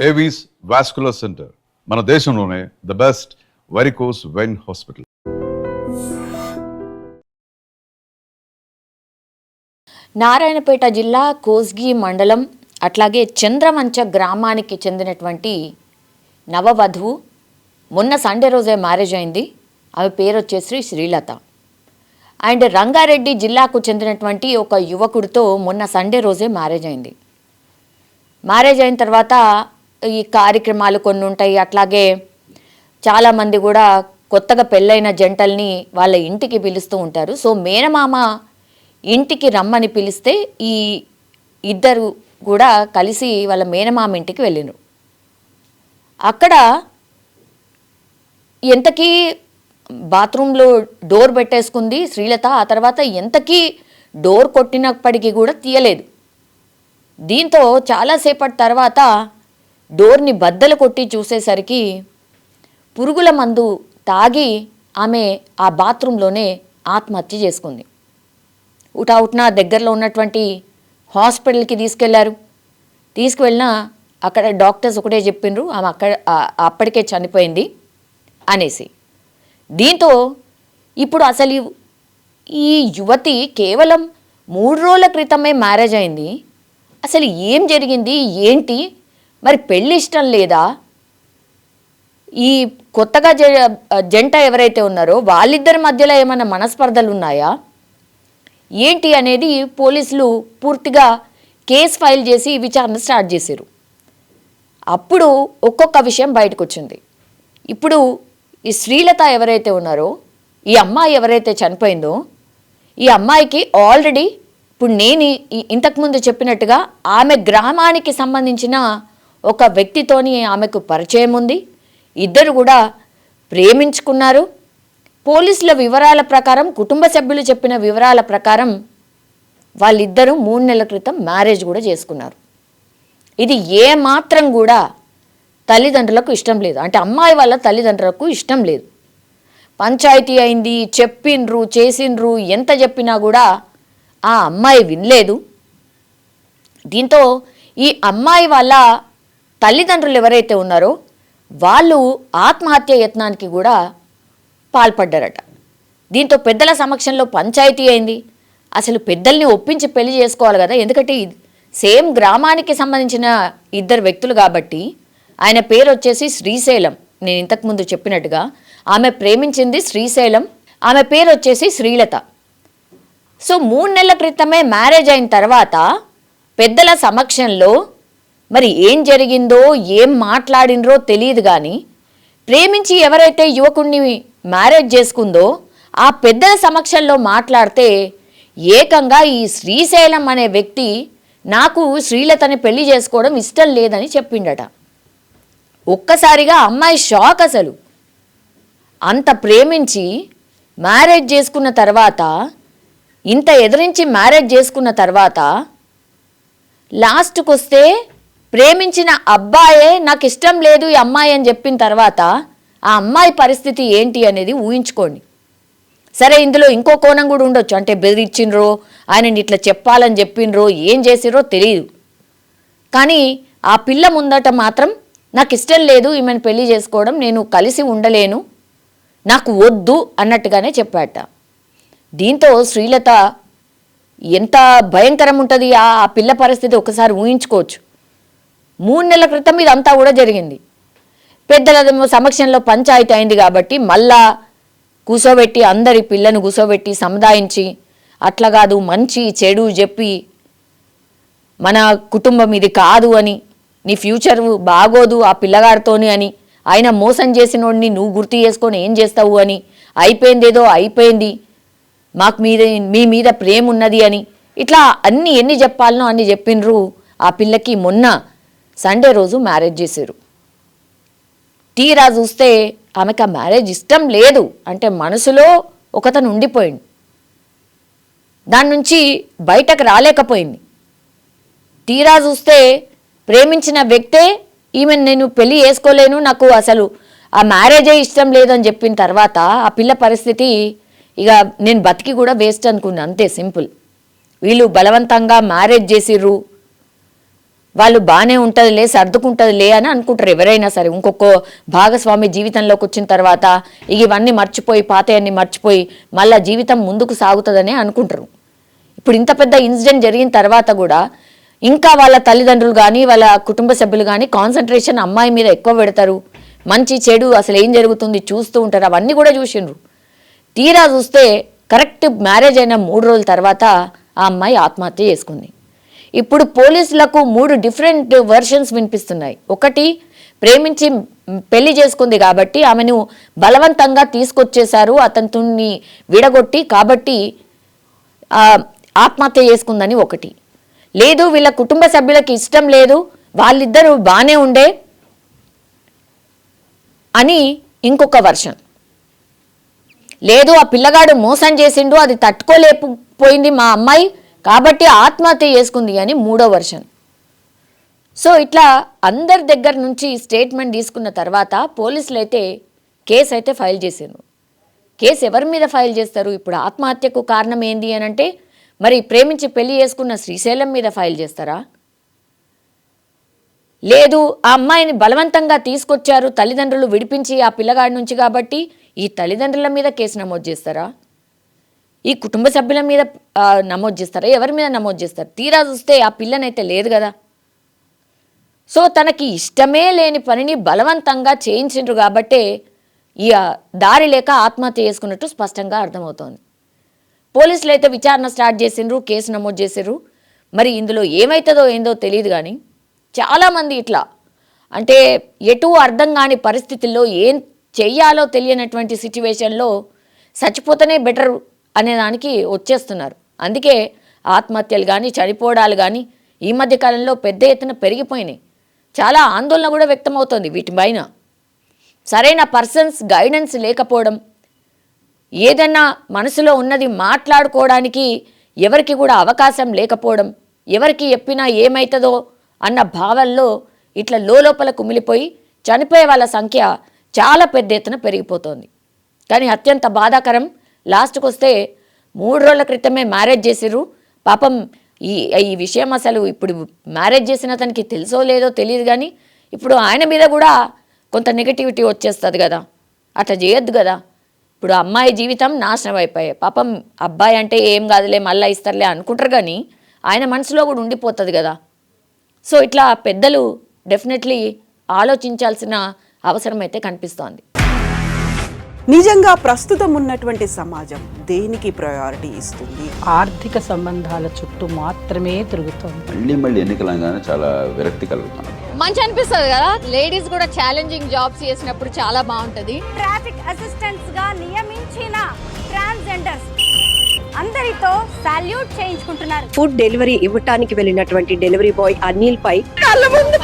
Avis vascular centre మన దేశంలోనే the best varicose vein hospital. Narayanpet జిల్లా కోస్గి మండలం అట్లాగే చంద్రమంచ గ్రామానికి చెందినటువంటి నవవధువు మొన్న సండే రోజే మ్యారేజ్ అయింది. ఆమె పేరు వచ్చేసి శ్రీలత. అండ్ రంగారెడ్డి జిల్లాకు చెందినటువంటి ఒక యువకుడితో మొన్న సండే రోజే మ్యారేజ్ అయింది. మ్యారేజ్ అయిన తర్వాత ఈ కార్యక్రమాలు కొన్ని ఉంటాయి. అట్లాగే చాలామంది కూడా కొత్తగా పెళ్ళైన జంటల్ని వాళ్ళ ఇంటికి పిలుస్తూ ఉంటారు. సో మేనమామ ఇంటికి రమ్మని పిలిస్తే ఈ ఇద్దరు కూడా కలిసి వాళ్ళ మేనమామ ఇంటికి వెళ్ళినారు. అక్కడ ఎంతకీ బాత్రూంలో డోర్ పెట్టేసుకుంది శ్రీలత. ఆ తర్వాత ఎంతకీ డోర్ కొట్టినప్పటికీ కూడా తీయలేదు. దీంతో చాలాసేపటి తర్వాత డోర్ని బద్దలు కొట్టి చూసేసరికి పురుగుల మందు తాగి ఆమె ఆ బాత్రూంలోనే ఆత్మహత్య చేసుకుంది. ఉటావుట్న దగ్గరలో ఉన్నటువంటి హాస్పిటల్కి తీసుకెళ్లారు. తీసుకువెళ్ళినా అక్కడ డాక్టర్స్ ఒకటే చెప్పిండ్రు ఆమె అప్పటికే చనిపోయింది అనేసి. దీంతో ఇప్పుడు అసలు ఈ యువతి కేవలం 3 రోజుల క్రితమే మ్యారేజ్ అయింది. అసలు ఏం జరిగింది ఏంటి? మరి పెళ్ళి ఇష్టం లేదా? ఈ కొత్తగా జంట ఎవరైతే ఉన్నారో వాళ్ళిద్దరి మధ్యలో ఏమైనా మనస్పర్ధలు ఉన్నాయా ఏంటి అనేది పోలీసులు పూర్తిగా కేసు ఫైల్ చేసి విచారణ స్టార్ట్ చేశారు. అప్పుడు ఒక్కొక్క విషయం బయటకు వచ్చింది. ఇప్పుడు ఈ శ్రీలత ఎవరైతే ఉన్నారో, ఈ అమ్మాయి ఎవరైతే చనిపోయిందో, ఈ అమ్మాయికి ఆల్రెడీ ఇప్పుడు నేను ఇంతకుముందు చెప్పినట్టుగా ఆమె గ్రామానికి సంబంధించిన ఒక వ్యక్తితోని ఆమెకు పరిచయం ఉంది. ఇద్దరు కూడా ప్రేమించుకున్నారు. పోలీసుల వివరాల ప్రకారం, కుటుంబ సభ్యులు చెప్పిన వివరాల ప్రకారం వాళ్ళిద్దరూ 3 నెలల క్రితం మ్యారేజ్ కూడా చేసుకున్నారు. ఇది ఏమాత్రం కూడా తల్లిదండ్రులకు ఇష్టం లేదు. అంటే అమ్మాయి వాళ్ళ తల్లిదండ్రులకు ఇష్టం లేదు. పంచాయతీ అయింది, చెప్పిండ్రు, చేసిండ్రు, ఎంత చెప్పినా కూడా ఆ అమ్మాయి వినలేదు. దీంతో ఈ అమ్మాయి వాళ్ళ తల్లిదండ్రులు ఎవరైతే ఉన్నారో వాళ్ళు ఆత్మహత్య యత్నానికి కూడా పాల్పడ్డారట. దీంతో పెద్దల సమక్షంలో పంచాయతీ అయింది. అసలు పెద్దల్ని ఒప్పించి పెళ్లి చేసుకోవాలి కదా, ఎందుకంటే సేమ్ గ్రామానికి సంబంధించిన ఇద్దరు వ్యక్తులు కాబట్టి. ఆయన పేరు వచ్చేసి శ్రీశైలం. నేను ఇంతకుముందు చెప్పినట్టుగా ఆమె ప్రేమించింది శ్రీశైలం, ఆమె పేరు వచ్చేసి శ్రీలత. సో 3 నెలల క్రితమే మ్యారేజ్ అయిన తర్వాత పెద్దల సమక్షంలో మరి ఏం జరిగిందో ఏం మాట్లాడినరో తెలియదు. కానీ ప్రేమించి ఎవరైతే యువకుడిని మ్యారేజ్ చేసుకుందో ఆ పెద్దల సమక్షంలో మాట్లాడితే ఏకంగా ఈ శ్రీశైలం అనే వ్యక్తి నాకు శ్రీలతని పెళ్లి చేసుకోవడం ఇష్టం లేదని చెప్పిండట. ఒక్కసారిగా అమ్మాయి షాక్. అసలు అంత ప్రేమించి మ్యారేజ్ చేసుకున్న తర్వాత, ఇంత ఎదిరించి మ్యారేజ్ చేసుకున్న తర్వాత లాస్ట్కి వస్తే ప్రేమించిన అబ్బాయే నాకు ఇష్టం లేదు ఈ అమ్మాయి అని చెప్పిన తర్వాత ఆ అమ్మాయి పరిస్థితి ఏంటి అనేది ఊహించుకోండి. సరే, ఇందులో ఇంకో కోణం కూడా ఉండొచ్చు. అంటే బెదిరించినరో, ఆయనని ఇట్లా చెప్పాలని చెప్పినరో, ఏం చేసిరో తెలియదు. కానీ ఆ పిల్ల ముందట మాత్రం నాకు ఇష్టం లేదు ఈమెను పెళ్లి చేసుకోవడం, నేను కలిసి ఉండలేను, నాకు వద్దు అన్నట్టుగానే చెప్పాట. దీంతో శ్రీలత ఎంత భయంకరం ఉంటుంది ఆ పిల్ల పరిస్థితి ఒకసారి ఊహించుకోవచ్చు. 3 నెలల క్రితం ఇదంతా కూడా జరిగింది. పెద్దల సమక్షంలో పంచాయతీ అయింది కాబట్టి మళ్ళా కూసోబెట్టి అందరి పిల్లను కూసోబెట్టి సముదాయించి, అట్లా కాదు మంచి చెడు చెప్పి మన కుటుంబం ఇది కాదు అని, నీ ఫ్యూచర్ బాగోదు ఆ పిల్లగాడితోని అని, ఆయన మోసం చేసినోడిని నువ్వు గుర్తు చేసుకొని ఏం చేస్తావు అని, అయిపోయిందేదో అయిపోయింది, మాకు మీ మీద ప్రేమ ఉన్నది అని, ఇట్లా ఎన్ని చెప్పాలనో అన్ని చెప్పిండ్రు. ఆ పిల్లకి మొన్న సండే రోజు మ్యారేజ్ చేశారు. తీరా చూస్తే ఆమెకు ఆ మ్యారేజ్ ఇష్టం లేదు. అంటే మనసులో ఒకతను ఉండిపోయింది, దాని నుంచి బయటకు రాలేకపోయింది. తీరా చూస్తే ప్రేమించిన వ్యక్తే ఈమె నేను పెళ్లి చేసుకోలేను, నాకు అసలు ఆ మ్యారేజే ఇష్టం లేదని చెప్పిన తర్వాత ఆ పిల్ల పరిస్థితి ఇక నేను బతికి కూడా వేస్ట్ అనుకున్నా. అంతే సింపుల్. వీళ్ళు బలవంతంగా మ్యారేజ్ చేసిర్రు. వాళ్ళు బాగానే ఉంటుందిలే, సర్దుకుంటుందిలే అని అనుకుంటారు ఎవరైనా సరే. ఇంకొక భాగస్వామి జీవితంలోకి వచ్చిన తర్వాత ఇవన్నీ మర్చిపోయి, పాతయన్నీ మర్చిపోయి మళ్ళీ జీవితం ముందుకు సాగుతుందనే అనుకుంటారు. ఇప్పుడు ఇంత పెద్ద ఇన్సిడెంట్ జరిగిన తర్వాత కూడా ఇంకా వాళ్ళ తల్లిదండ్రులు కానీ వాళ్ళ కుటుంబ సభ్యులు కానీ కాన్సన్ట్రేషన్ అమ్మాయి మీద ఎక్కువ పెడతారు. మంచి చెడు అసలు ఏం జరుగుతుంది చూస్తూ ఉంటారు. అవన్నీ కూడా చూసిండ్రు. తీరా చూస్తే కరెక్ట్ మ్యారేజ్ అయిన 3 రోజుల తర్వాత ఆ అమ్మాయి ఆత్మహత్య చేసుకుంది. ఇప్పుడు పోలీసులకు 3 డిఫరెంట్ వర్షన్స్ వినిపిస్తున్నాయి. ఒకటి, ప్రేమించి పెళ్లి చేసుకుంది కాబట్టి ఆమెను బలవంతంగా తీసుకొచ్చేశారు, అతనిని విడగొట్టి, కాబట్టి ఆత్మహత్య చేసుకుందని ఒకటి. లేదు, వీళ్ళ కుటుంబ సభ్యులకి ఇష్టం లేదు, వాళ్ళిద్దరూ బాగానే ఉండే అని ఇంకొక వర్షన్. లేదు, ఆ పిల్లగాడు మోసం చేసిండు, అది తట్టుకోలేకపోయింది మా అమ్మాయి కాబట్టి ఆత్మహత్య చేసుకుంది అని 3వ వర్షన్. సో ఇట్లా అందరి దగ్గర నుంచి స్టేట్మెంట్ తీసుకున్న తర్వాత పోలీసులు అయితే కేసు అయితే ఫైల్ చేశారు. కేసు ఎవరి మీద ఫైల్ చేస్తారు? ఇప్పుడు ఆత్మహత్యకు కారణం ఏంది అని అంటే మరి ప్రేమించి పెళ్లి చేసుకున్న శ్రీశైలం మీద ఫైల్ చేస్తారా? లేదు, ఆ అమ్మాయిని బలవంతంగా తీసుకొచ్చారు తల్లిదండ్రులు విడిపించి ఆ పిల్లగాడి నుంచి కాబట్టి ఈ తల్లిదండ్రుల మీద కేసు నమోదు చేస్తారా? ఈ కుటుంబ సభ్యుల మీద నమోదు చేస్తారా? ఎవరి మీద నమోదు చేస్తారు? తీరా చూస్తే ఆ పిల్లనైతే లేదు కదా. సో తనకి ఇష్టమే లేని పనిని బలవంతంగా చేయించిండ్రు కాబట్టే ఈ దారి లేక ఆత్మహత్య చేసుకున్నట్టు స్పష్టంగా అర్థమవుతోంది. పోలీసులు అయితే విచారణ స్టార్ట్ చేసిండ్రు, కేసు నమోదు చేసిండ్రు. మరి ఇందులో ఏమవుతుందో ఏందో తెలియదు. కానీ చాలామంది ఇట్లా అంటే ఎటు అర్థం కాని పరిస్థితుల్లో ఏం చెయ్యాలో తెలియనటువంటి సిచ్యువేషన్లో చచ్చిపోతేనే బెటర్ అనేదానికి వచ్చేస్తున్నారు. అందుకే ఆత్మహత్యలు కానీ చనిపోవడాలు కానీ ఈ మధ్య కాలంలో పెద్ద ఎత్తున పెరిగిపోయినాయి. చాలా ఆందోళన కూడా వ్యక్తమవుతోంది వీటిపైన. సరైన పర్సన్స్ గైడెన్స్ లేకపోవడం, ఏదన్నా మనసులో ఉన్నది మాట్లాడుకోవడానికి ఎవరికి కూడా అవకాశం లేకపోవడం, ఎవరికి చెప్పినా ఏమవుతుందో అన్న భావనలో ఇట్లా లోపల కుమిలిపోయి చనిపోయే వాళ్ళ సంఖ్య చాలా పెద్ద ఎత్తున పెరిగిపోతోంది. కానీ అత్యంత బాధాకరం, లాస్ట్కి వస్తే 3 రోజుల క్రితమే మ్యారేజ్ చేసిర్రు. పాపం ఈ విషయం అసలు ఇప్పుడు మ్యారేజ్ చేసిన అతనికి తెలుసో లేదో తెలియదు. కానీ ఇప్పుడు ఆయన మీద కూడా కొంత నెగటివిటీ వచ్చేస్తుంది కదా, అట్లా చేయొద్దు కదా. ఇప్పుడు అమ్మాయి జీవితం నాశనం అయిపోయాయి. పాపం అబ్బాయి అంటే ఏం కాదులే మళ్ళీ ఇస్తారులే అనుకుంటారు, కానీ ఆయన మనసులో కూడా ఉండిపోతుంది కదా. సో ఇట్లా పెద్దలు డెఫినెట్లీ ఆలోచించాల్సిన అవసరం అయితే కనిపిస్తోంది. నిజంగా ప్రస్తుతం ఉన్నటువంటి సమాజం దేనికి ప్రయారిటీ ఇస్తుంది? ఆర్థిక సంబంధాల చుట్టూ మాత్రమే తిరుగుతోంది. మళ్ళీ ఎన్నికలంగానే చాలా విరక్తి కలుగుతున్నాం. మంచి అనిపిస్తుంది కదా, లేడీస్ కూడా ఛాలెంజింగ్ జాబ్స్ చేసినప్పుడు చాలా బాగుంటది. ట్రాఫిక్ అసిస్టెంట్స్ గా నియమించిన ట్రాన్స్జెండర్స్ అందరితో సాల్యూట్ చేయించుకుంటున్నారు. ఫుడ్ డెలివరీ ఇవ్వటానికి వెళ్ళినటువంటి డెలివరీ బాయ్ అనిల్ పై కళ్ళ ముందు